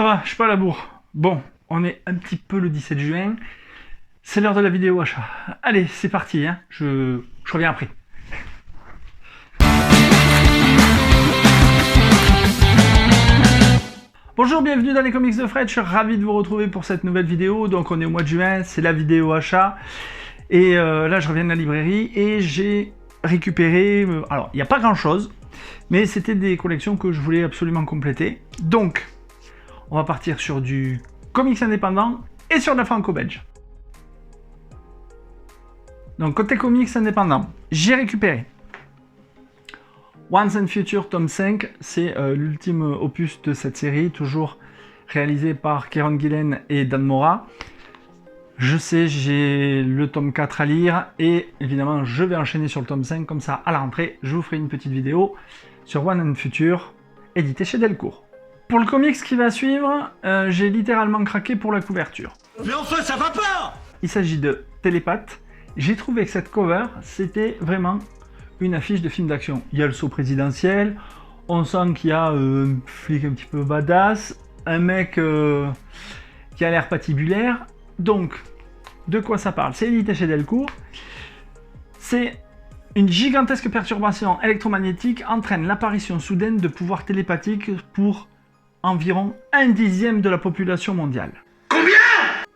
Ça va, je suis pas à la bourre. Bon, on est un petit peu le 17 juin. C'est l'heure de la vidéo achat. Allez, c'est parti, hein. Je reviens après. Bonjour, bienvenue dans les comics de Fred. Je suis ravi de vous retrouver pour cette nouvelle vidéo. Donc on est au mois de juin, c'est la vidéo achat. Et là, je reviens de la librairie et j'ai récupéré... alors, il n'y a pas grand-chose, mais c'était des collections que je voulais absolument compléter. Donc, on va partir sur du comics indépendant et sur de la franco-belge. Donc, côté comics indépendant, j'ai récupéré Once and Future tome 5, c'est l'ultime opus de cette série, toujours réalisé par Kieron Gillen et Dan Mora. Je sais, j'ai le tome 4 à lire et évidemment je vais enchaîner sur le tome 5, comme ça à la rentrée je vous ferai une petite vidéo sur Once and Future, édité chez Delcourt. Pour le comics qui va suivre, j'ai littéralement craqué pour la couverture. Mais enfin ça va pas! Il s'agit de Télépathe. J'ai trouvé que cette cover, c'était vraiment une affiche de film d'action. Il y a le saut présidentiel, on sent qu'il y a un flic un petit peu badass, un mec qui a l'air patibulaire. Donc, de quoi ça parle? C'est édité chez Delcourt. C'est une gigantesque perturbation électromagnétique entraîne l'apparition soudaine de pouvoirs télépathiques pour environ 1/10 de la population mondiale. Combien?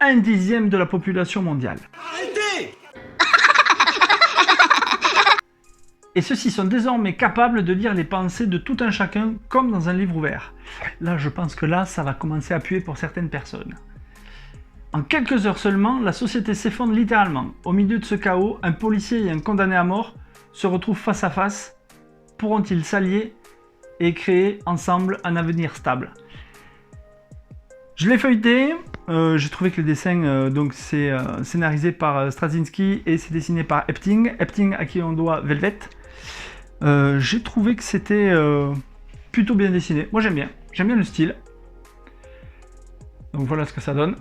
1/10 de la population mondiale. Arrêtez! Et ceux-ci sont désormais capables de lire les pensées de tout un chacun comme dans un livre ouvert. Là, je pense que là, ça va commencer à puer pour certaines personnes. En quelques heures seulement, la société s'effondre littéralement. Au milieu de ce chaos, un policier et un condamné à mort se retrouvent face à face. Pourront-ils s'allier et créer ensemble un avenir stable? Je l'ai feuilleté, j'ai trouvé que le dessin, donc c'est scénarisé par Straczynski et c'est dessiné par Epting. Epting à qui on doit Velvet. J'ai trouvé que c'était plutôt bien dessiné. Moi j'aime bien le style. Donc voilà ce que ça donne.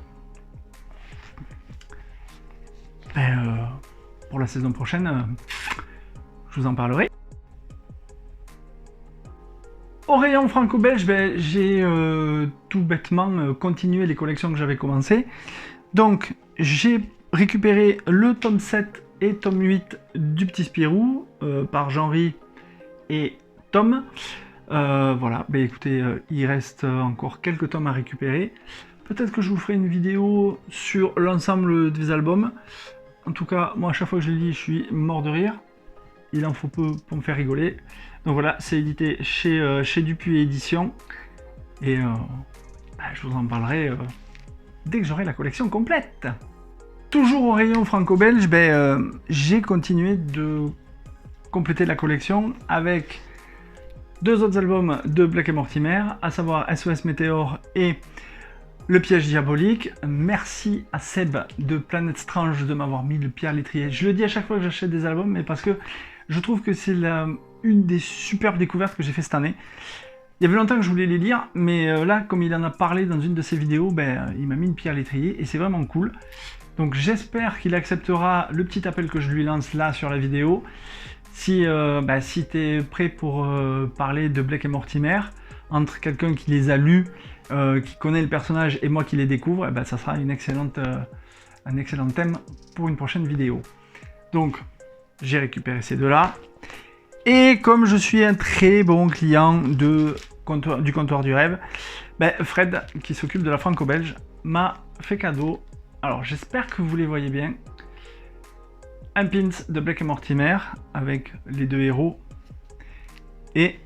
Pour la saison prochaine, je vous en parlerai. Au rayon franco-belge, j'ai tout bêtement continué les collections que j'avais commencées. Donc j'ai récupéré le tome 7 et tome 8 du Petit Spirou par Jean-Ry et Tom. Voilà, écoutez, il reste encore quelques tomes à récupérer. Peut-être que je vous ferai une vidéo sur l'ensemble des albums. En tout cas, moi à chaque fois que je les lis, je suis mort de rire. Il en faut peu pour me faire rigoler. Donc voilà, c'est édité chez Dupuis Éditions. Et je vous en parlerai dès que j'aurai la collection complète. Toujours au rayon franco-belge, j'ai continué de compléter la collection avec deux autres albums de Black et Mortimer, à savoir SOS Météor et Le Piège Diabolique. Merci à Seb de Planète Strange de m'avoir mis le pied à l'étrier. Je le dis à chaque fois que j'achète des albums, mais parce que je trouve que c'est une des superbes découvertes que j'ai fait cette année. Il y avait longtemps que je voulais les lire, mais là, comme il en a parlé dans une de ses vidéos, il m'a mis le pied à l'étrier et c'est vraiment cool. Donc j'espère qu'il acceptera le petit appel que je lui lance là sur la vidéo. Si tu es prêt pour parler de Black et Mortimer, entre quelqu'un qui les a lus, qui connaît le personnage et moi qui les découvre, ça sera un excellent thème pour une prochaine vidéo. Donc j'ai récupéré ces deux-là. Et comme je suis un très bon client du comptoir du rêve, Fred, qui s'occupe de la franco-belge, m'a fait cadeau. Alors j'espère que vous les voyez bien. Un pins de Black et Mortimer avec les deux héros. Et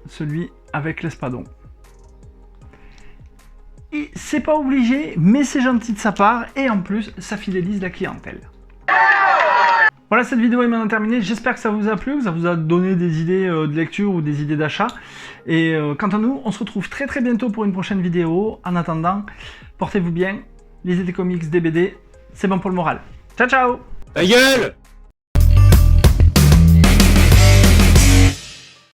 celui avec l'Espadon. Et c'est pas obligé, mais c'est gentil de sa part. Et en plus, ça fidélise la clientèle. Voilà, cette vidéo est maintenant terminée. J'espère que ça vous a plu, que ça vous a donné des idées de lecture ou des idées d'achat. Et quant à nous, on se retrouve très très bientôt pour une prochaine vidéo. En attendant, portez-vous bien, lisez des comics, des BD, c'est bon pour le moral. Ciao ciao! Ta gueule!